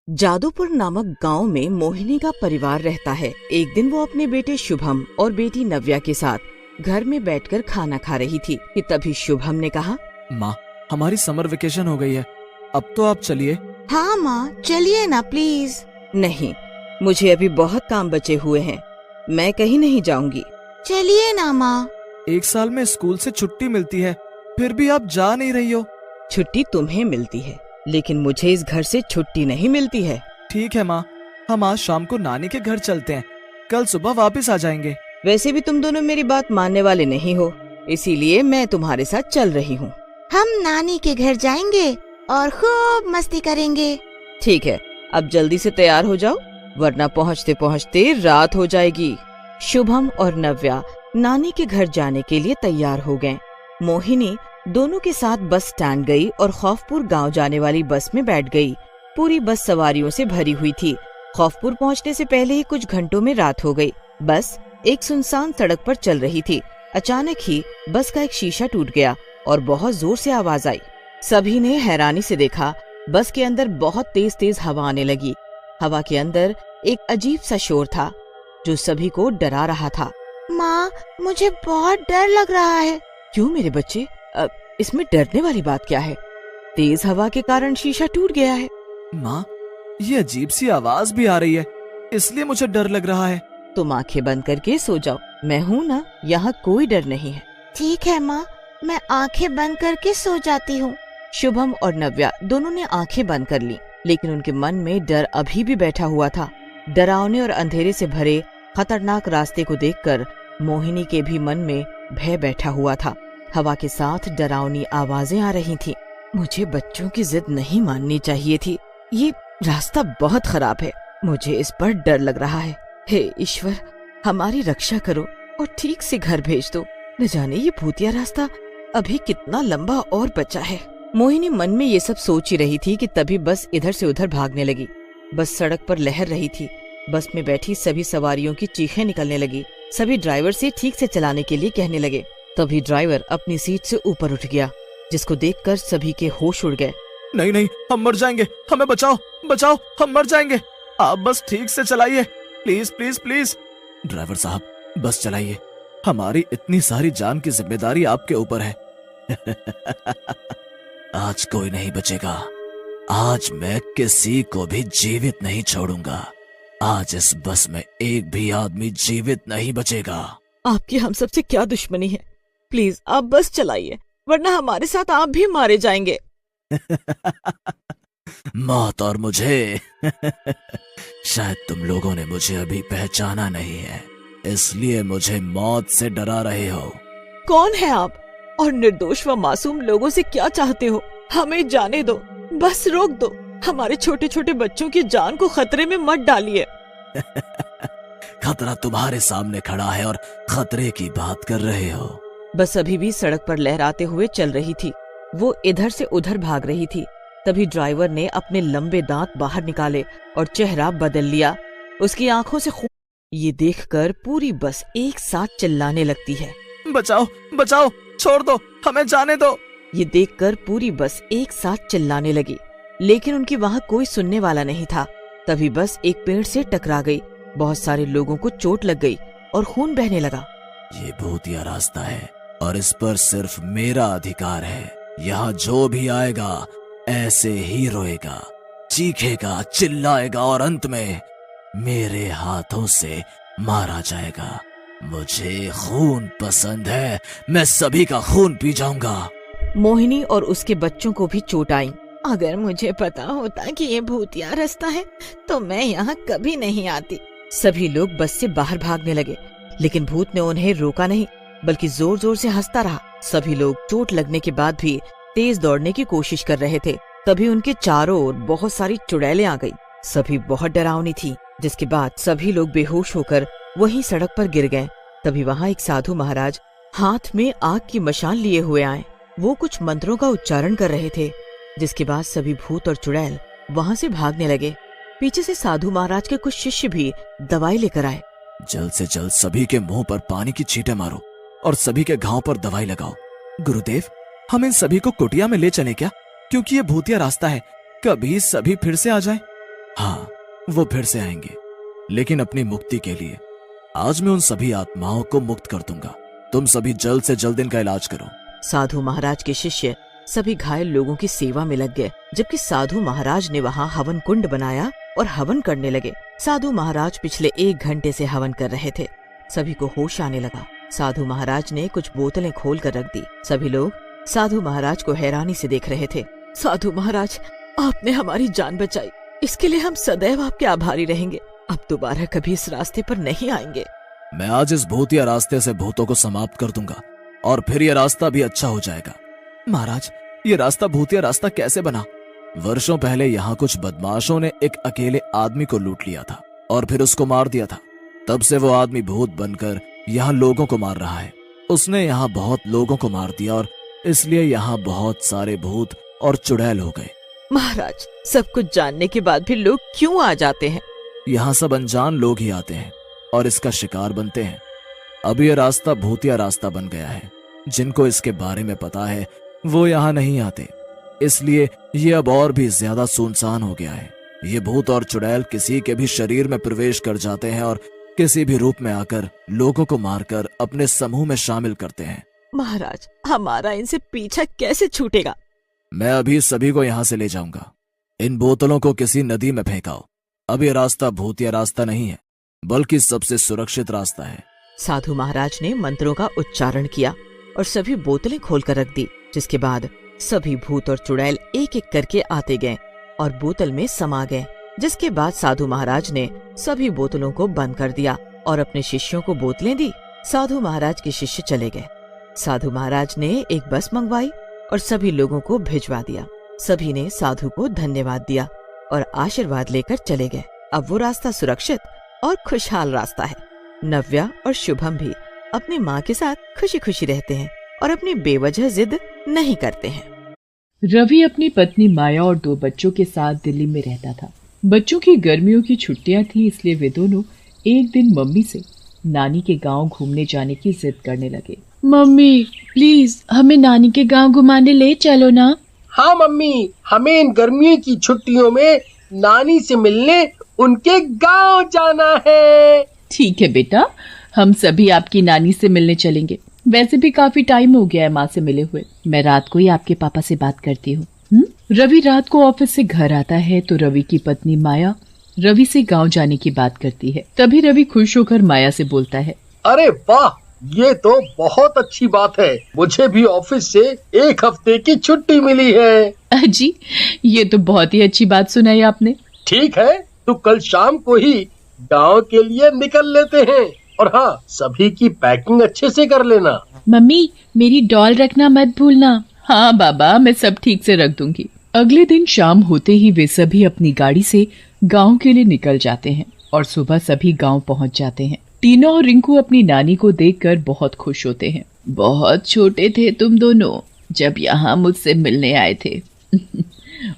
जादूपुर नामक गांव में मोहिनी का परिवार रहता है। एक दिन वो अपने बेटे शुभम और बेटी नव्या के साथ घर में बैठकर खाना खा रही थी कि तभी शुभम ने कहा, माँ, हमारी समर वेकेशन हो गई है, अब तो आप चलिए। हाँ माँ, चलिए ना प्लीज। नहीं, मुझे अभी बहुत काम बचे हुए हैं, मैं कहीं नहीं जाऊंगी। चलिए ना माँ। 1 साल में स्कूल से छुट्टी मिलती है, फिर भी आप जा नहीं रही हो। छुट्टी तुम्हें मिलती है, लेकिन मुझे इस घर से छुट्टी नहीं मिलती है। ठीक है माँ, हम आज शाम को नानी के घर चलते हैं, कल सुबह वापस आ जाएंगे। वैसे भी तुम दोनों मेरी बात मानने वाले नहीं हो, इसीलिए मैं तुम्हारे साथ चल रही हूँ। हम नानी के घर जाएंगे और खूब मस्ती करेंगे। ठीक है, अब जल्दी से तैयार हो जाओ, वरना पहुँचते पहुँचते रात हो जाएगी। शुभम और नव्या नानी के घर जाने के लिए तैयार हो गए। मोहिनी दोनों के साथ बस स्टैंड गई और खौफपुर गांव जाने वाली बस में बैठ गई। पूरी बस सवारियों से भरी हुई थी। खौफपुर पहुंचने से पहले ही कुछ घंटों में रात हो गई। बस एक सुनसान सड़क पर चल रही थी। अचानक ही बस का एक शीशा टूट गया और बहुत जोर से आवाज आई। सभी ने हैरानी से देखा, बस के अंदर बहुत तेज तेज हवा आने लगी। हवा के अंदर एक अजीब सा शोर था जो सभी को डरा रहा था। माँ, मुझे बहुत डर लग रहा है। क्यों मेरे बच्चे, इसमें डरने वाली बात क्या है? तेज हवा के कारण शीशा टूट गया है। माँ, ये अजीब सी आवाज भी आ रही है, इसलिए मुझे डर लग रहा है। तुम आंखें बंद करके सो जाओ, मैं हूँ ना, यहाँ कोई डर नहीं है। ठीक है माँ, मैं आंखें बंद करके सो जाती हूँ। शुभम और नव्या दोनों ने आंखें बंद कर ली, लेकिन उनके मन में डर अभी भी बैठा हुआ था। डरावने और अंधेरे से भरे खतरनाक रास्ते को देखकर मोहिनी के भी मन में भय बैठा हुआ था। हवा के साथ डरावनी आवाजें आ रही थीं। मुझे बच्चों की जिद नहीं माननी चाहिए थी। ये रास्ता बहुत खराब है, मुझे इस पर डर लग रहा है। हे ईश्वर, हमारी रक्षा करो और ठीक से घर भेज दो। न जाने ये भूतिया रास्ता अभी कितना लंबा और बचा है। मोहिनी मन में ये सब सोच ही रही थी कि तभी बस इधर से उधर भागने लगी। बस सड़क पर लहर रही थी। बस में बैठी सभी सवारियों की चीखें निकलने लगी। सभी ड्राइवर से ठीक से चलाने के लिए कहने लगे। तभी ड्राइवर अपनी सीट से ऊपर उठ गया, जिसको देखकर सभी के होश उड़ गए। नहीं नहीं, हम मर जाएंगे, हमें बचाओ बचाओ, हम मर जाएंगे, आप बस ठीक से चलाइए, प्लीज प्लीज प्लीज। ड्राइवर साहब, बस चलाइए, हमारी इतनी सारी जान की जिम्मेदारी आपके ऊपर है। आज कोई नहीं बचेगा, आज मैं किसी को भी जीवित नहीं छोड़ूंगा। आज इस बस में एक भी आदमी जीवित नहीं बचेगा। आपकी हम सबसे क्या दुश्मनी है? प्लीज आप बस चलाइए, वरना हमारे साथ आप भी मारे जाएंगे। मौत और मुझे। शायद तुम लोगों ने मुझे अभी पहचाना नहीं है, इसलिए मुझे मौत से डरा रहे हो। कौन है आप और निर्दोष व मासूम लोगों से क्या चाहते हो? हमें जाने दो, बस रोक दो। हमारे छोटे छोटे बच्चों की जान को खतरे में मत डालिए। खतरा तुम्हारे सामने खड़ा है और खतरे की बात कर रहे हो। बस अभी भी सड़क पर लहराते हुए चल रही थी। वो इधर से उधर भाग रही थी। तभी ड्राइवर ने अपने लंबे दांत बाहर निकाले और चेहरा बदल लिया। उसकी आंखों से खून। ये देखकर पूरी बस एक साथ चिल्लाने लगती है। बचाओ बचाओ, छोड़ दो, हमें जाने दो। ये देखकर पूरी बस एक साथ चिल्लाने लगी, लेकिन उनकी वहाँ कोई सुनने वाला नहीं था। तभी बस एक पेड़ से टकरा गई। बहुत सारे लोगों को चोट लग गई और खून बहने लगा। ये भूतिया रास्ता है और इस पर सिर्फ मेरा अधिकार है। यहाँ जो भी आएगा ऐसे ही रोएगा, चीखेगा, चिल्लाएगा और अंत में मेरे हाथों से मारा जाएगा। मुझे खून पसंद है, मैं सभी का खून पी जाऊंगा। मोहिनी और उसके बच्चों को भी चोट आई। अगर मुझे पता होता कि ये भूतिया रास्ता है तो मैं यहाँ कभी नहीं आती। सभी लोग बस से बाहर भागने लगे, लेकिन भूत ने उन्हें रोका नहीं, बल्कि जोर जोर से हंसता रहा। सभी लोग चोट लगने के बाद भी तेज दौड़ने की कोशिश कर रहे थे। तभी उनके चारों ओर बहुत सारी चुड़ैलें आ गई। सभी बहुत डरावनी थी, जिसके बाद सभी लोग बेहोश होकर वहीं सड़क पर गिर गए। तभी वहाँ एक साधु महाराज हाथ में आग की मशाल लिए हुए आए। वो कुछ मंत्रों का उच्चारण कर रहे थे, जिसके बाद सभी भूत और चुड़ैल वहाँ से भागने लगे। पीछे से साधु महाराज के कुछ शिष्य भी दवाई लेकर आए। जल्द से जल्द सभी के मुंह पर पानी की छींटे मारो और सभी के घाव पर दवाई लगाओ। गुरुदेव, हम इन सभी को कुटिया में ले चलें क्या? क्योंकि ये भूतिया रास्ता है, कभी सभी फिर से आ जाए। हाँ, वो फिर से आएंगे, लेकिन अपनी मुक्ति के लिए। आज मैं उन सभी आत्माओं को मुक्त कर दूंगा। तुम सभी जल्द से जल्द इनका इलाज करो। साधु महाराज के शिष्य सभी घायल लोगों की सेवा में लग गए, जबकि साधु महाराज ने वहाँ हवन कुंड बनाया और हवन करने लगे। साधु महाराज पिछले 1 घंटे से हवन कर रहे थे। सभी को होश आने लगा। साधु महाराज ने कुछ बोतलें खोल कर रख दी। सभी लोग साधु महाराज को हैरानी से देख रहे थे। साधु महाराज, आपने हमारी जान बचाई, इसके लिए हम सदैव आपके आभारी रहेंगे। अब दोबारा कभी इस रास्ते पर नहीं आएंगे। मैं आज इस भूतिया रास्ते से भूतों को समाप्त कर दूंगा और फिर यह रास्ता भी अच्छा हो जाएगा। महाराज, ये रास्ता भूतिया रास्ता कैसे बना? वर्षों पहले यहाँ कुछ बदमाशों ने एक अकेले आदमी को लूट लिया था और फिर उसको मार दिया था। तब से वो आदमी भूत बनकर यहाँ लोगों को मार रहा है। उसने यहाँ बहुत लोगों को मार दिया और इसलिए यहाँ बहुत सारे भूत और चुड़ैल हो गए। महाराज, सब कुछ जानने के बाद भी लोग क्यों आ जाते हैं? यहाँ सब अनजान लोग ही आते हैं और इसका शिकार बनते हैं। अब यह रास्ता भूतिया रास्ता बन गया है। जिनको इसके बारे में पता है वो यहाँ नहीं आते, इसलिए ये अब और भी ज्यादा सुनसान हो गया है। ये भूत और चुड़ैल किसी के भी शरीर में प्रवेश कर जाते हैं और किसी भी रूप में आकर लोगों को मारकर अपने समूह में शामिल करते हैं। महाराज, हमारा इनसे पीछा कैसे छूटेगा? मैं अभी सभी को यहाँ से ले जाऊंगा। इन बोतलों को किसी नदी में फेंकाओ। अब ये रास्ता भूतिया रास्ता नहीं है, बल्कि सबसे सुरक्षित रास्ता है। साधु महाराज ने मंत्रों का उच्चारण किया और सभी बोतलें खोलकर रख दी, जिसके बाद सभी भूत और चुड़ैल एक एक करके आते गए और बोतल में समा गए। जिसके बाद साधु महाराज ने सभी बोतलों को बंद कर दिया और अपने शिष्यों को बोतलें दी। साधु महाराज के शिष्य चले गए। साधु महाराज ने एक बस मंगवाई और सभी लोगों को भिजवा दिया। सभी ने साधु को धन्यवाद दिया और आशीर्वाद लेकर चले गए। अब वो रास्ता सुरक्षित और खुशहाल रास्ता है। नव्या और शुभम भी अपनी माँ के साथ खुशी खुशी रहते हैं और अपनी बेवजह जिद नहीं करते हैं। रवि अपनी पत्नी माया और 2 बच्चों के साथ दिल्ली में रहता था। बच्चों की गर्मियों की छुट्टियां थी, इसलिए वे दोनों एक दिन मम्मी से नानी के गांव घूमने जाने की जिद करने लगे। मम्मी, प्लीज हमें नानी के गांव घुमाने ले चलो ना। हाँ मम्मी, हमें इन गर्मियों की छुट्टियों में नानी से मिलने उनके गांव जाना है। ठीक है बेटा, हम सभी आपकी नानी से मिलने चलेंगे। वैसे भी काफी टाइम हो गया है माँ से मिले हुए। मैं रात को ही आपके पापा से बात करती हूँ। रवि रात को ऑफिस से घर आता है तो रवि की पत्नी माया रवि से गांव जाने की बात करती है। तभी रवि खुश होकर माया से बोलता है, अरे वाह, ये तो बहुत अच्छी बात है। मुझे भी ऑफिस से 1 हफ्ते की छुट्टी मिली है। अजी, ये तो बहुत ही अच्छी बात सुनाई आपने। ठीक है, तो कल शाम को ही गांव के लिए निकल लेते हैं। और हाँ, सभी की पैकिंग अच्छे से कर लेना। मम्मी, मेरी डॉल रखना मत भूलना। हाँ बाबा, मैं सब ठीक से रख दूंगी। अगले दिन शाम होते ही वे सभी अपनी गाड़ी से गांव के लिए निकल जाते हैं और सुबह सभी गांव पहुंच जाते हैं। टीना और रिंकू अपनी नानी को देखकर बहुत खुश होते हैं। बहुत छोटे थे तुम दोनों जब यहाँ मुझसे मिलने आए थे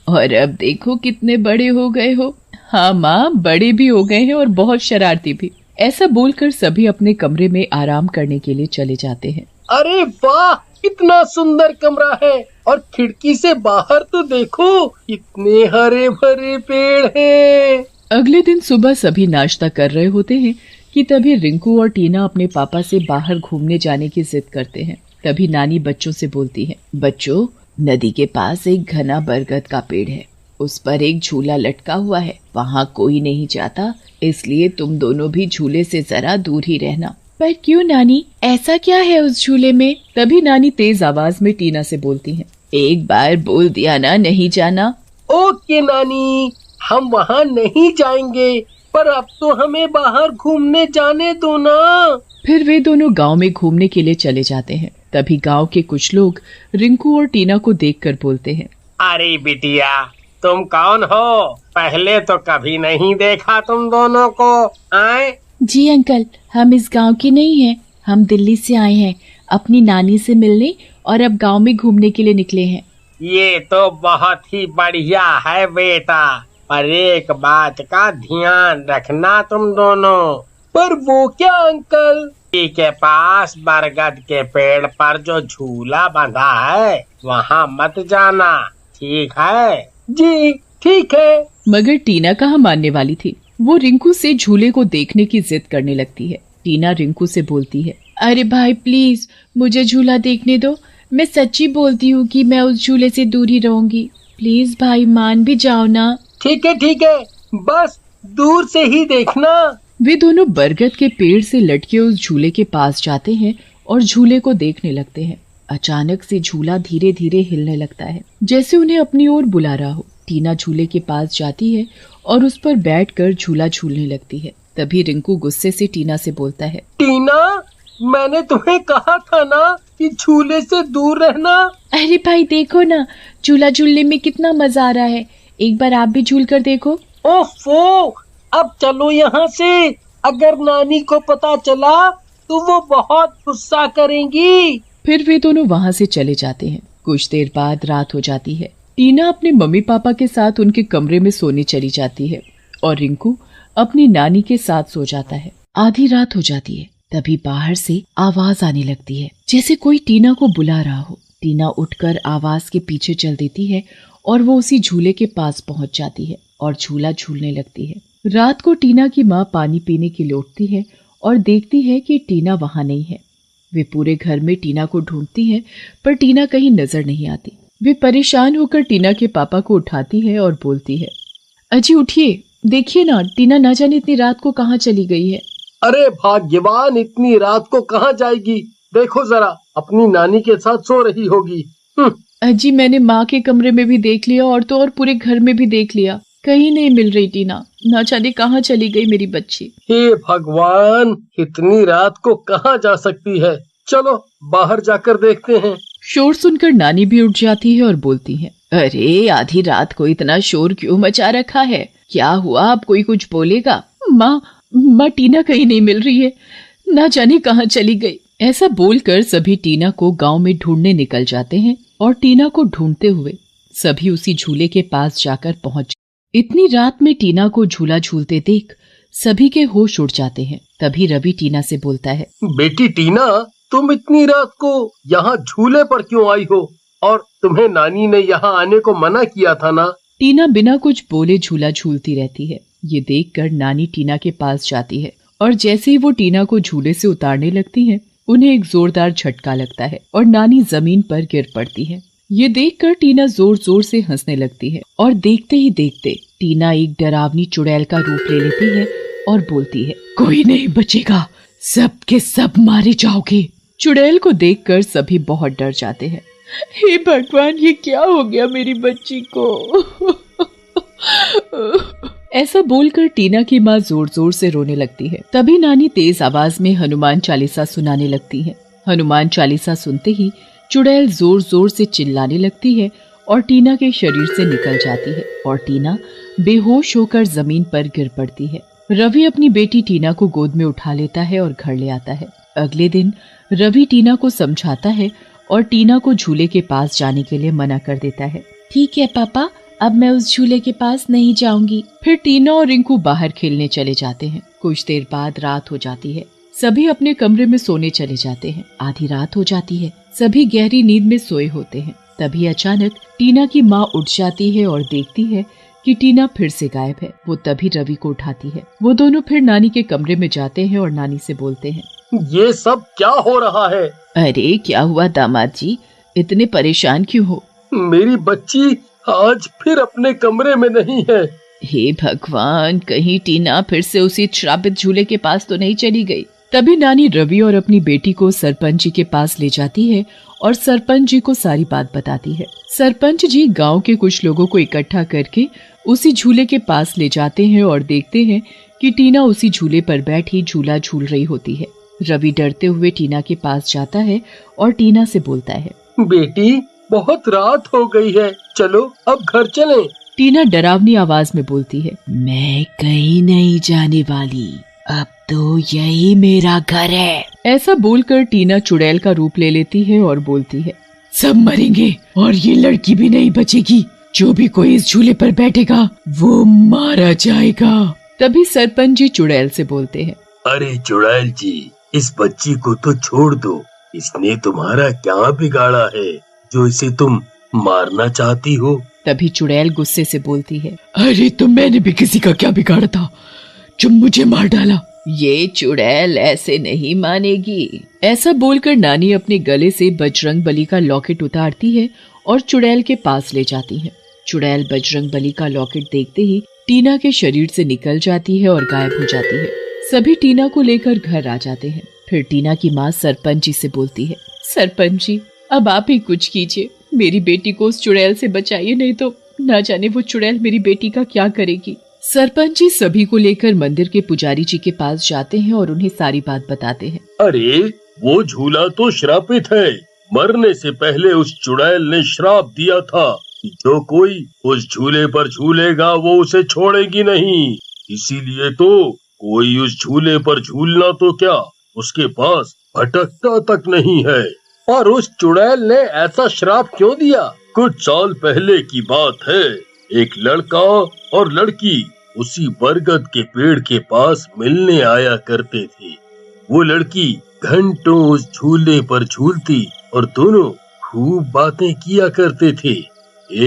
और अब देखो कितने बड़े हो गए हो। हाँ माँ, बड़े भी हो गए हैं और बहुत शरारती भी। ऐसा बोलकर सभी अपने कमरे में आराम करने के लिए चले जाते हैं। अरे वाह, कितना सुंदर कमरा है और खिड़की से बाहर तो देखो, कितने हरे भरे पेड़ हैं। अगले दिन सुबह सभी नाश्ता कर रहे होते हैं कि तभी रिंकू और टीना अपने पापा से बाहर घूमने जाने की जिद करते हैं। तभी नानी बच्चों से बोलती है, बच्चों, नदी के पास एक घना बरगद का पेड़ है। उस पर एक झूला लटका हुआ है। वहाँ कोई नहीं जाता, इसलिए तुम दोनों भी झूले से जरा दूर ही रहना। पर क्यों नानी, ऐसा क्या है उस झूले में? तभी नानी तेज आवाज में टीना से बोलती हैं, एक बार बोल दिया ना, नहीं जाना। ओके नानी, हम वहाँ नहीं जाएंगे, पर अब तो हमें बाहर घूमने जाने दो ना। फिर वे दोनों गांव में घूमने के लिए चले जाते हैं। तभी गांव के कुछ लोग रिंकू और टीना को देखकर बोलते हैं, अरे बिटिया, तुम कौन हो? पहले तो कभी नहीं देखा तुम दोनों को। आए? जी अंकल, हम इस गांव की नहीं हैं। हम दिल्ली से आए हैं अपनी नानी से मिलने और अब गांव में घूमने के लिए निकले हैं। ये तो बहुत ही बढ़िया है बेटा, पर एक बात का ध्यान रखना तुम दोनों। पर वो क्या अंकल? के पास बरगद के पेड़ पर जो झूला बंधा है वहाँ मत जाना, ठीक है? जी ठीक है। मगर टीना कहाँ मानने वाली थी। वो रिंकू से झूले को देखने की जिद करने लगती है। टीना रिंकू से बोलती है, अरे भाई प्लीज मुझे झूला देखने दो, मैं सच्ची बोलती हूँ कि मैं उस झूले से दूर ही रहूंगी। प्लीज भाई मान भी जाओ ना। ठीक है, बस दूर से ही देखना। वे दोनों बरगद के पेड़ से लटके उस झूले के पास जाते हैं और झूले को देखने लगते हैं। अचानक से झूला धीरे धीरे हिलने लगता है, जैसे उन्हें अपनी ओर बुला रहा हो। टीना झूले के पास जाती है और उस पर बैठकर झूला झूलने लगती है। तभी रिंकू गुस्से से टीना से बोलता है, टीना, मैंने तुम्हें कहा था ना कि झूले से दूर रहना। अरे भाई देखो ना, झूला झूलने में कितना मजा आ रहा है, एक बार आप भी झूल कर देखो। ओफो, अब चलो यहाँ से। अगर नानी को पता चला तो वो बहुत गुस्सा करेंगी। फिर वे दोनों वहाँ से चले जाते हैं। कुछ देर बाद रात हो जाती है। टीना अपने मम्मी पापा के साथ उनके कमरे में सोने चली जाती है और रिंकू अपनी नानी के साथ सो जाता है। आधी रात हो जाती है। तभी बाहर से आवाज आने लगती है, जैसे कोई टीना को बुला रहा हो। टीना उठकर आवाज के पीछे चल देती है और वो उसी झूले के पास पहुंच जाती है और झूला झूलने लगती है। रात को टीना की माँ पानी पीने के लिए उठती है और देखती है कि टीना वहां नहीं है। वे पूरे घर में टीना को ढूंढती हैं, पर टीना कहीं नजर नहीं आती। वे परेशान होकर टीना के पापा को उठाती है और बोलती है, अजी उठिए, देखिए ना टीना न जाने इतनी रात को कहाँ चली गई है। अरे भाग्यवान, इतनी रात को कहाँ जाएगी? देखो जरा, अपनी नानी के साथ सो रही होगी। अजी मैंने माँ के कमरे में भी देख लिया और तो और पूरे घर में भी देख लिया, कहीं नहीं मिल रही टीना, न जाने कहाँ चली गई मेरी बच्ची। हे भगवान, इतनी रात को कहाँ जा सकती है? चलो बाहर जाकर देखते हैं। शोर सुनकर नानी भी उठ जाती है और बोलती है, अरे आधी रात को इतना शोर क्यों मचा रखा है? क्या हुआ? अब कोई कुछ बोलेगा? माँ टीना कहीं नहीं मिल रही है, ना जाने कहाँ चली गई। ऐसा बोलकर सभी टीना को गांव में ढूंढने निकल जाते हैं और टीना को ढूंढते हुए सभी उसी झूले के पास जाकर पहुंच। इतनी रात में टीना को झूला झूलते देख सभी के होश उड़ जाते हैं। तभी रवि टीना से बोलता है, बेटी टीना, तुम इतनी रात को यहाँ झूले पर क्यों आई हो? और तुम्हें नानी ने यहाँ आने को मना किया था ना? टीना बिना कुछ बोले झूला झूलती रहती है। ये देखकर नानी टीना के पास जाती है और जैसे ही वो टीना को झूले से उतारने लगती है, उन्हें एक जोरदार झटका लगता है और नानी जमीन पर गिर पड़ती है। ये देखकर टीना जोर जोर से हंसने लगती है और देखते ही देखते टीना एक डरावनी चुड़ैल का रूप ले लेती है और बोलती है, कोई नहीं बचेगा, सब के सब मारे जाओगे। चुड़ैल को देखकर सभी बहुत डर जाते हैं। हे भगवान, ये क्या हो गया मेरी बच्ची को? ऐसा बोलकर टीना की माँ जोर जोर से रोने लगती है। तभी नानी तेज आवाज में हनुमान चालीसा सुनाने लगती है। हनुमान चालीसा सुनते ही चुड़ैल जोर जोर से चिल्लाने लगती है और टीना के शरीर से निकल जाती है और टीना बेहोश होकर जमीन पर गिर पड़ती है। रवि अपनी बेटी टीना को गोद में उठा लेता है और घर ले आता है। अगले दिन रवि टीना को समझाता है और टीना को झूले के पास जाने के लिए मना कर देता है। ठीक है पापा, अब मैं उस झूले के पास नहीं जाऊंगी। फिर टीना और रिंकू बाहर खेलने चले जाते हैं। कुछ देर बाद रात हो जाती है। सभी अपने कमरे में सोने चले जाते हैं। आधी रात हो जाती है। सभी गहरी नींद में सोए होते हैं। तभी अचानक टीना की माँ उठ जाती है और देखती है कि टीना फिर से गायब है। वो तभी रवि को उठाती है। वो दोनों फिर नानी के कमरे में जाते हैं और नानी से बोलते हैं, ये सब क्या हो रहा है? अरे क्या हुआ दामाद जी, इतने परेशान क्यों हो? मेरी बच्ची आज फिर अपने कमरे में नहीं है। हे भगवान, कहीं टीना फिर से उसी श्रापित झूले के पास तो नहीं चली गई? तभी नानी रवि और अपनी बेटी को सरपंच जी के पास ले जाती है और सरपंच जी को सारी बात बताती है। सरपंच जी गांव के कुछ लोगों को इकट्ठा करके उसी झूले के पास ले जाते हैं और देखते हैं कि टीना उसी झूले पर बैठी झूला झूल रही होती है। रवि डरते हुए टीना के पास जाता है और टीना से बोलता है, बेटी बहुत रात हो गई है, चलो अब घर चलें। टीना डरावनी आवाज में बोलती है, मैं कहीं नहीं जाने वाली, अब तो यही मेरा घर है। ऐसा बोलकर टीना चुड़ैल का रूप ले लेती है और बोलती है, सब मरेंगे और ये लड़की भी नहीं बचेगी। जो भी कोई इस झूले पर बैठेगा वो मारा जाएगा। तभी सरपंच जी चुड़ैल से बोलते हैं, अरे चुड़ैल जी, इस बच्ची को तो छोड़ दो। इसने तुम्हारा क्या बिगाड़ा है जो इसे तुम मारना चाहती हो? तभी चुड़ैल गुस्से से बोलती है, अरे तो मैंने भी किसी का क्या बिगाड़ा था जो मुझे मार डाला। ये चुड़ैल ऐसे नहीं मानेगी। ऐसा बोलकर नानी अपने गले से बजरंगबली का लॉकेट उतारती है और चुड़ैल के पास ले जाती है। चुड़ैल बजरंगबली का लॉकेट देखते ही टीना के शरीर से निकल जाती है और गायब हो जाती है। सभी टीना को लेकर घर आ जाते हैं। फिर टीना की माँ सरपंच जी से बोलती है, सरपंच जी अब आप ही कुछ कीजिए, मेरी बेटी को उस चुड़ैल से बचाइए, नहीं तो ना जाने वो चुड़ैल मेरी बेटी का क्या करेगी। सरपंच जी सभी को लेकर मंदिर के पुजारी जी के पास जाते हैं और उन्हें सारी बात बताते हैं। अरे वो झूला तो श्रापित है, मरने से पहले उस चुड़ैल ने श्राप दिया था कि जो कोई उस झूले पर झूलेगा वो उसे छोड़ेगी नहीं। इसीलिए तो कोई उस झूले पर झूलना तो क्या, उसके पास भटकता तक नहीं है। और उस चुड़ैल ने ऐसा श्राप क्यों दिया? कुछ साल पहले की बात है, एक लड़का और लड़की उसी बरगद के पेड़ के पास मिलने आया करते थे। वो लड़की घंटों उस झूले पर झूलती और दोनों खूब बातें किया करते थे।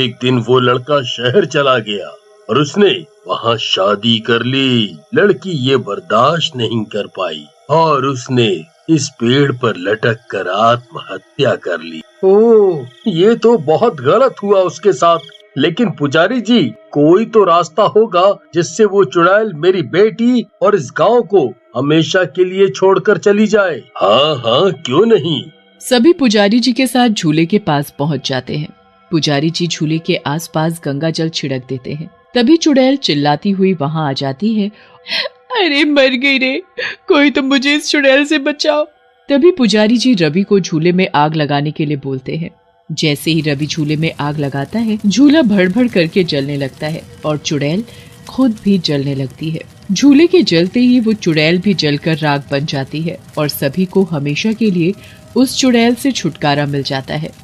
एक दिन वो लड़का शहर चला गया और उसने वहाँ शादी कर ली। लड़की ये बर्दाश्त नहीं कर पाई और उसने इस पेड़ पर लटक कर आत्महत्या कर ली। ओह, ये तो बहुत गलत हुआ उसके साथ। लेकिन पुजारी जी, कोई तो रास्ता होगा जिससे वो चुड़ैल मेरी बेटी और इस गांव को हमेशा के लिए छोड़कर चली जाए। हाँ हाँ, क्यों नहीं। सभी पुजारी जी के साथ झूले के पास पहुंच जाते हैं। पुजारी जी झूले के आसपास गंगा जल छिड़क देते हैं। तभी चुड़ैल चिल्लाती हुई वहां आ जाती है, अरे मर गई रे, कोई तो मुझे इस चुड़ैल से बचाओ। तभी पुजारी जी रवि को झूले में आग लगाने के लिए बोलते हैं। जैसे ही रवि झूले में आग लगाता है, झूला भड़-भड़ करके जलने लगता है और चुड़ैल खुद भी जलने लगती है। झूले के जलते ही वो चुड़ैल भी जलकर राख बन जाती है और सभी को हमेशा के लिए उस चुड़ैल से छुटकारा मिल जाता है।